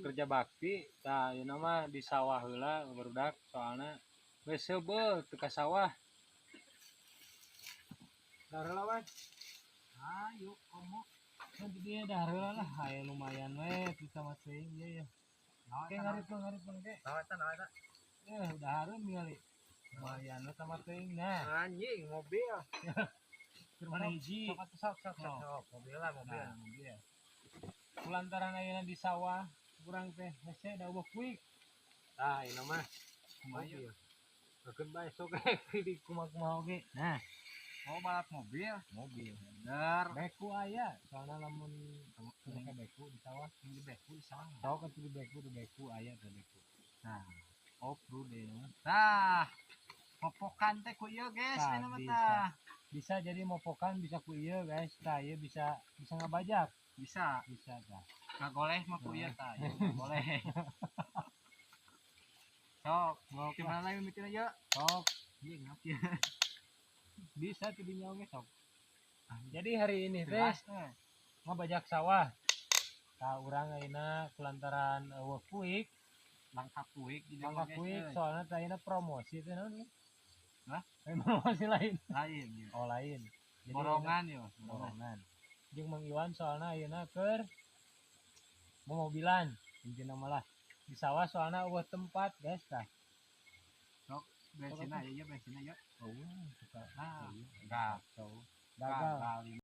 kerja bakti tah ieu mah di sawah heula barudak soalna geus seubeuh teu ka sawah. Darah lawan. Ayo komo. Kan dia darah lah, aya lumayan we kita masih ieu ya. Oke ngaripun ke. Naon. Udah hareum kali. Lumayan we sama teuing nah. Anjing mobil. Keur mana hiji? Sok. Mobil lah, mobil. Kulantaran ayeuna di sawah, kurang teh hese da eueuh kuik. Tah ieu mah mobil. Keun bae sok di kumaha oge. Nah, oh balap mobil, bener. Beku aya, soalnya lamun make beku di sawah, beku di sawah. Sok atuh di beku aya teh beku. Nah, off-road deui mah. Tah, mopokan teh ku ieu guys, anu mah tah. Bisa jadi mopokan bisa ku ieu guys. Tah ieu bisa ngabajak. Bisa tah. Ngagoleh mah ku ieu tah, boleh. Sok, gimana lagi mikirnya yuk? Sok, iya ngapain? Bisa tuh dinyongnya sok. Jadi hari ini teh ngabajak sawah. Tah urang ayeuna kulantaran eueuh kuik, langka kuik soalnya teh ayeuna promosi teh naon? Hah? Promosi lain. Ya. Oh lain. Jadi borongan yo, borongan. Jeung Mang Iwan soalnya ayeuna keur mobilan, intina malah di sawah soalnya eueuh tempat guys tah. Sok bensin aja. Oh, suka. Nah, enggak. Gagal.